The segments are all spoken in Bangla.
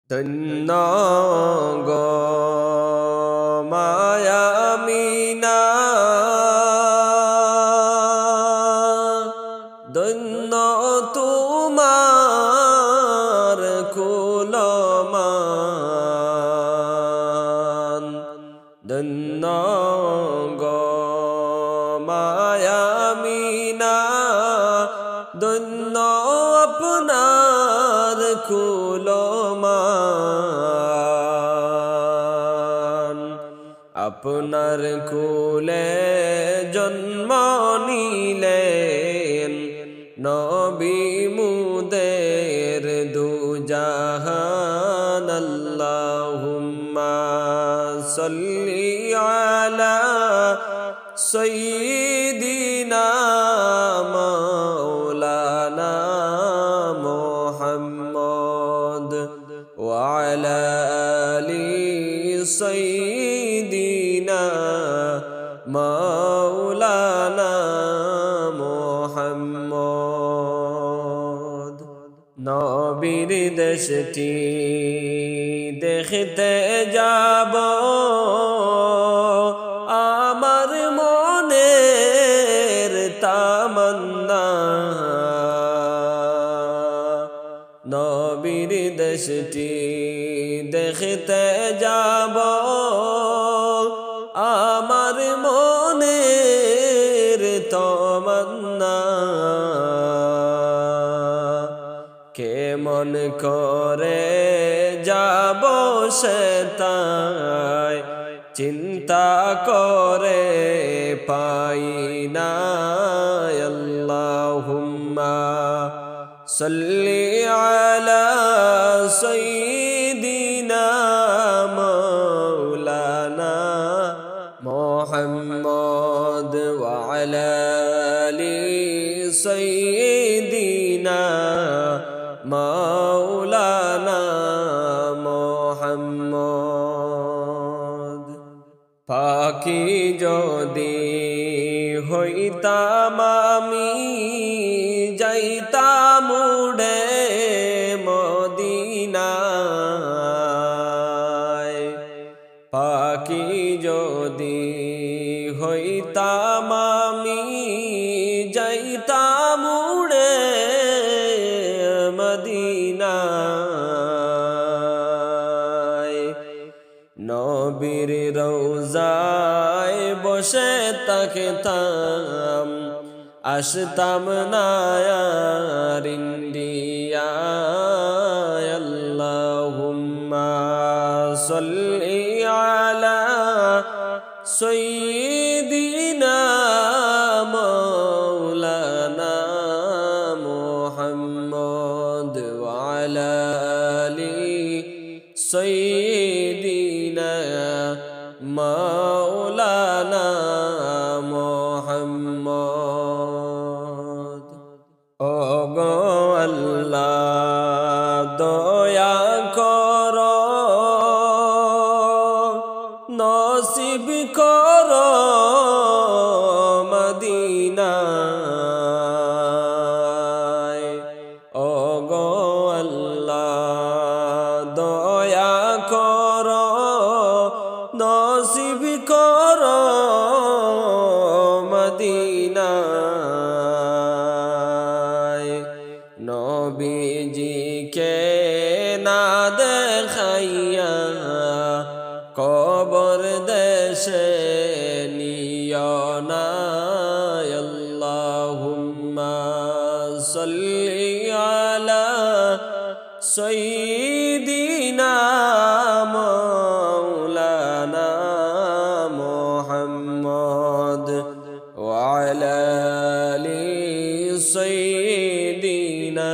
ধন্য গো মায়ামিনা, ধন্য তোমার কুলমান, ধন্য গো মায়ামিনা, ধন্য আপনার কুলমান। আপনার কুলে জন্ম নিলেন নবী মুদের দুজাহান। আল্লাহুম্মা সাল্লি আলা সাইয়্যিদিনা মাওলানা মুহাম্মদ ওয়া আলা আলি সাইয়্যিদিনা মাওলানা মুহাম্মদ। নবীর দেশটি দেখতে যাব, আমার মনের তামান্না। নবীর দেশটি দেখতে যাব, আমার মনের তামান্না। কেমন করে যাব সেটাই চিন্তা করে পাই না। আল্লাহুম্মা সাল্লি আলা সাইয়্যিদিনা মাওলানা মুহাম্মদ ওয়া আলা আলি সাইয়্যিদিনা মাওলানা মুহাম্মদ। পাখি যদি হইতাম আমি, যাইতাম উড়ে মদিনায়। পাখি যদি হইতাম আমি, যাইতাম উড়ে মদিনায়। নবীর রওজায় বসে থাকতাম, আসতাম না আর ইন্ডিয়ায়। আল্লাহুম্মা সাল্লি আলা সাইয়্যিদিনা মাওলানা মুহাম্মদ ওয়া আলা আলি সাইয়্যিদিনা মাওলানা মুহাম্মদ। ও গো আল্লাহ দয়া করো, নসিব করো মদিনায়। ও গো আল্লাহ দয়া করো, নসিব করো মদিনায়। নবীজিকে না দেখাইয়া কবর দেশে নিও না। আল্লাহুম্মা সাল্লি আলা সাইয়্যিদিনা মাওলানা মুহাম্মদ ওয়া আলা আলি সাইয়্যিদিনা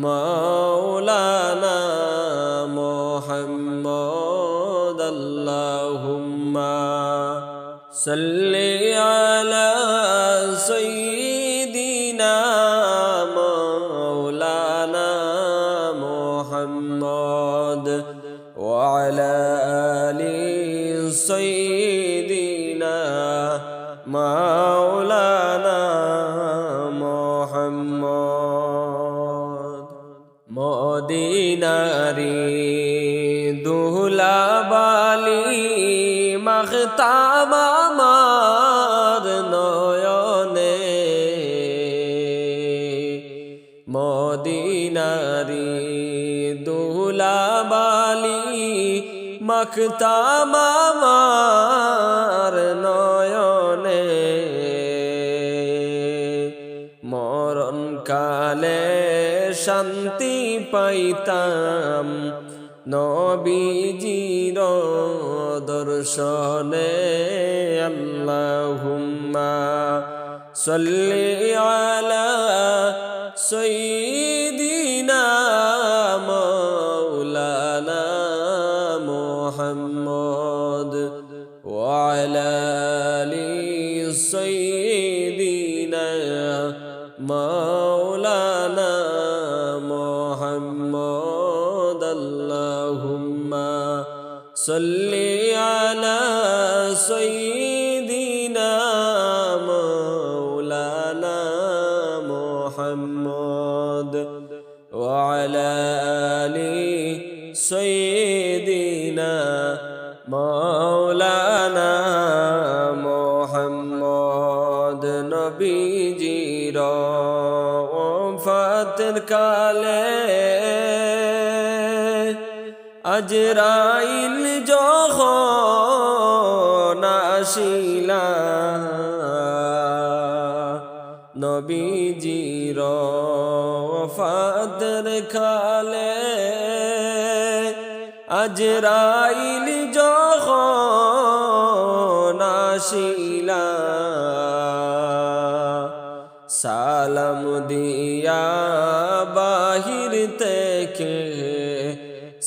মাওলানা মুহাম্মদ। আল্লাহুম্মা সাল্লি আলা সাইয়্যিদিনা মাওলানা মুহাম্মদ ওয়া আলা আলি সাইয়্যিদিনা মাওলানা মুহাম্মদ। মদিনা মদিনারি দুলাবালি মাখতাম আমার নয়নে মদিনারি দুলাবালি মাখতাম আমার নয়নে মরণ কালে শান্তি পাইতাম নবীজির দর্শনে আল্লাহুম্মা সাল্লি আলা সাইয়্যিদিনা মাওলানা মুহাম্মদ ওয়া আলা আলি সাইয়্যিদিনা মাওলানা মুহাম্মদ আল্লাহুম্মা সাল্লি আলা সাইয়্যিদিনা মাওলানা মুহাম্মদ ওয়া আলা আলি সাইয়্যিদিনা মাওলানা মুহাম্মদ নবীজির ওফাতের কালে আজরাইল যখন আসিলা নবীজির ওফাতের কালে আজরাইল যখন আসিলা সালাম দিয়া বাহির থেকে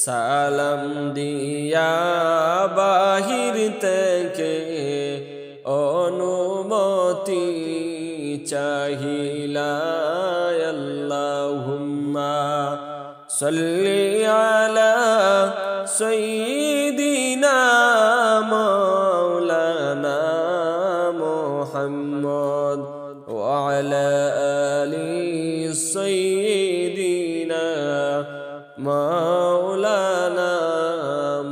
সালাম দিয়া বাহির থেকে অনুমতি চাহিলা আল্লাহুম্মা সাল্লি আলা সাইয়্যিদিনা মাওলানা মুহাম্মদ ওয়া আলা আলি সাইয়্যিদিনা মাওলানা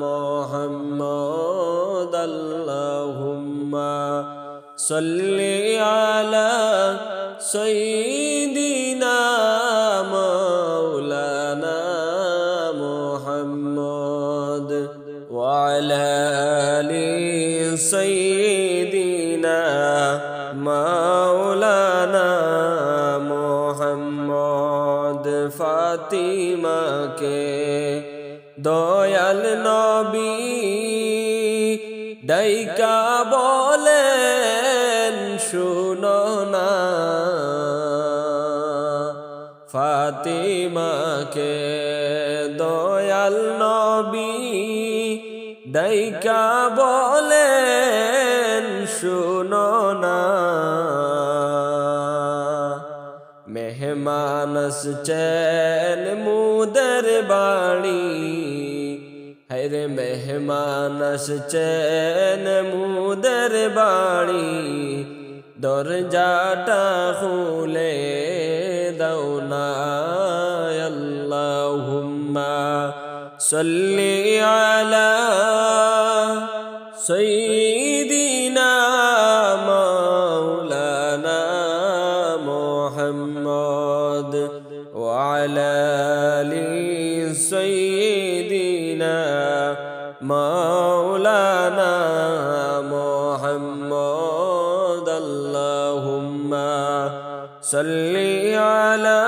মুহাম্মদ আল্লাহুম্মা সাল্লি আলা সাইয়্যিদিনা মাওলানা মুহাম্মদ ওয়া আলা আলি সাইয়্যিদিনা মাওলানা মুহাম্মদ ফাতিমাকে দয়াল নবী ডাইকা বলেন শুনো না ফাতিমাকে দয়াল নবী ডাইকা বলেন শুনো না মেহমান আসছেন মুদের বাড়ি হরে মেহমান আসছেন মুদের বাড়ি দরজাটা খুলে দাও না আল্লাহুম্মা সাল্লি আলা সাইয়্যিদিনা মাওলানা মুহাম্মদ ওয়া আলা আলি সাইয়্যিদিনা মাওলানা মুহাম্মদ আল্লাহুম্মা সাল্লি আলা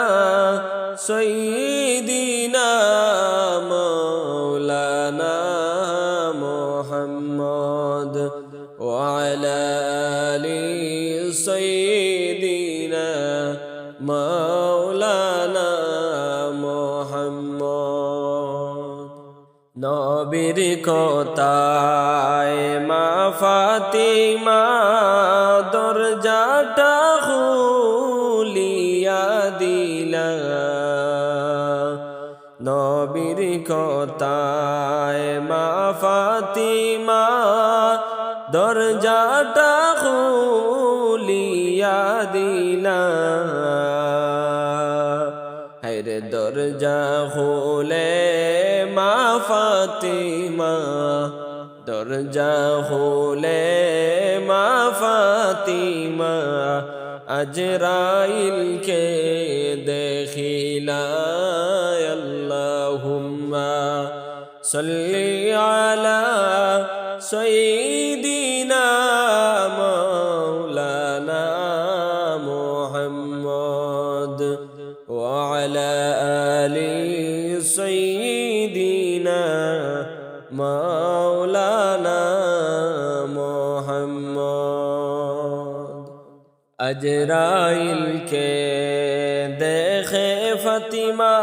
সাইয়্যিদিনা মাওলানা মুহাম্মদ ওয়া আলা আলি সাইয়্যিদিনা মাওলানা মুহাম্মদ নবীর কথায় মা ফাতিমা দরজাটা খুলিয়া দিলা নবীর কথায় মা ফাতিমা দরজাটা খুলিয়া দিলা হরে দরজা খুলে ফাতিমা দরজা খুলে মা ফাতিমা আজরাইলকে দেখিলা আল্লাহুম্মা সাল্লি আলা সাইয়্যিদিনা মাওলানা মুহাম্মদ ওয়া আলা আলি সাইয়্যিদিনা মাওলানা মুহাম্মদ আজরাইলকে দেখে ফাতিমা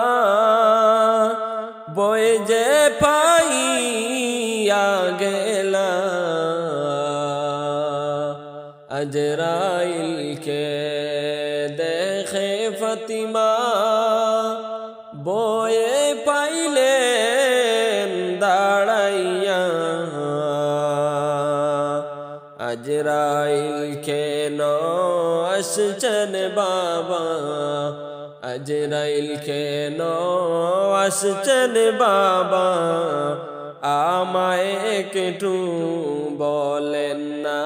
বয়ে যে পাইয়া গেলা আজরাইলকে দেখে ফাতিমা বয়ে পাইলেন দাঁড়াইয়া আজরাইল কেন আসছেন বাবা আজরাইল কেন আসছেন বাবা আমায় একটু বলেন না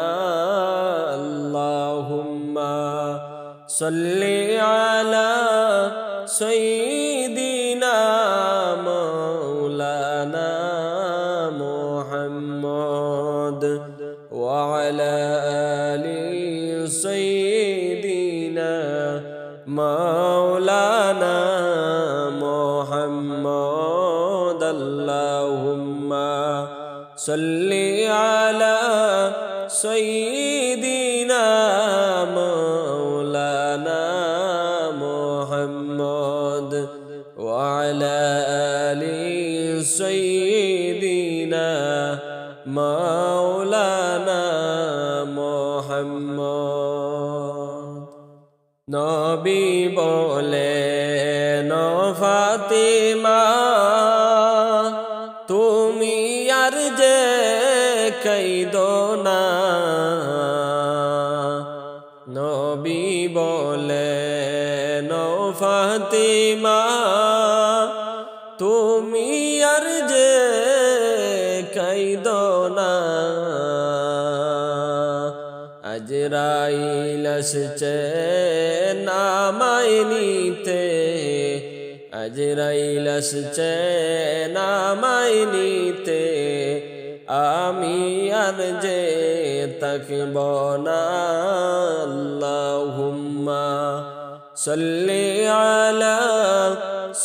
আল্লাহুম্মা সাল্লি আলা সাইয়্যিদিনা মাওলানা মুহাম্মদ ওয়া আলা আলি সাইয়্যিদিনা মাওলানা মুহাম্মদ আল্লাহুম্মা সাল্লি আলা সাইয়্যিদিনা মাওলানা মুহাম্মদ ওয়া আলা আলি সাইয়্যিদিনা মাওলানা মুহাম্মদ নবী বলেন ফাতিমা তুমি আর যে কাইদো না নবী বলেন ফাতিমা তুমি আর যে কাইদো না আজরাইল আসছে নামাই নিতে আজরাইল আসছে নামাই নিতে আমি আর যে তাকব না আল্লাহুম্মা সাল্লি আলা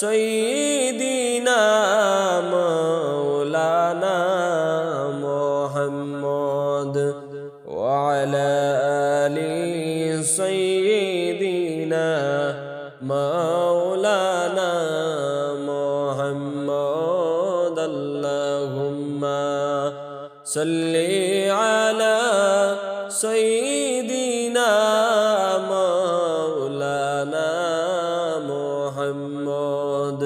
সাইয়্যিদিনা মাওলানা মুহাম্মদ ওয়া আলা আলি সাইয়্যিদিনা মাওলানা মুহাম্মদ আল্লাহুম্মা সাল্লি আলা সাইয়্যিদিনা মাওলানা মুহাম্মদ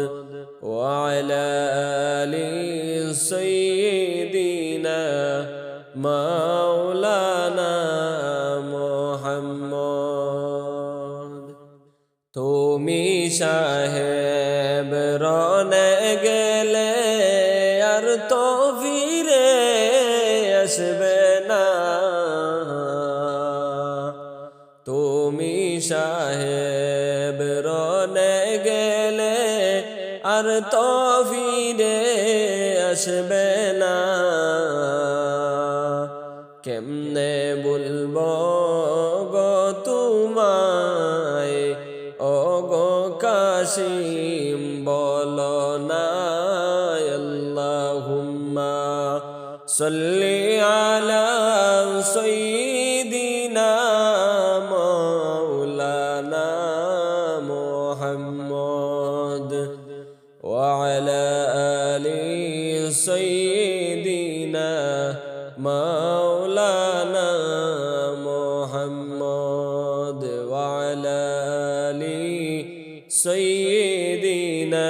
ওয়া আলা আলি সাইয়্যিদিনা মাওলানা মুহাম্মদ তুমি সাহেব রনে গেলে আর তো ফিরে আসবে না তুমি সাহেব রনে গেলে আর তো ফিরে আসবে না কেমনে বলবো গো তোমায় ও গো কাশিম বলো না আল্লাহুম্মা সাল্লি আলা সাইয়্যিদিনা মাওলানা মুহাম্মদ ওয়া আলা আলি সাইয়্যিদিনা মাওলানা মুহাম্মদ ওয়া আলা আলি সাইয়্যিদিনা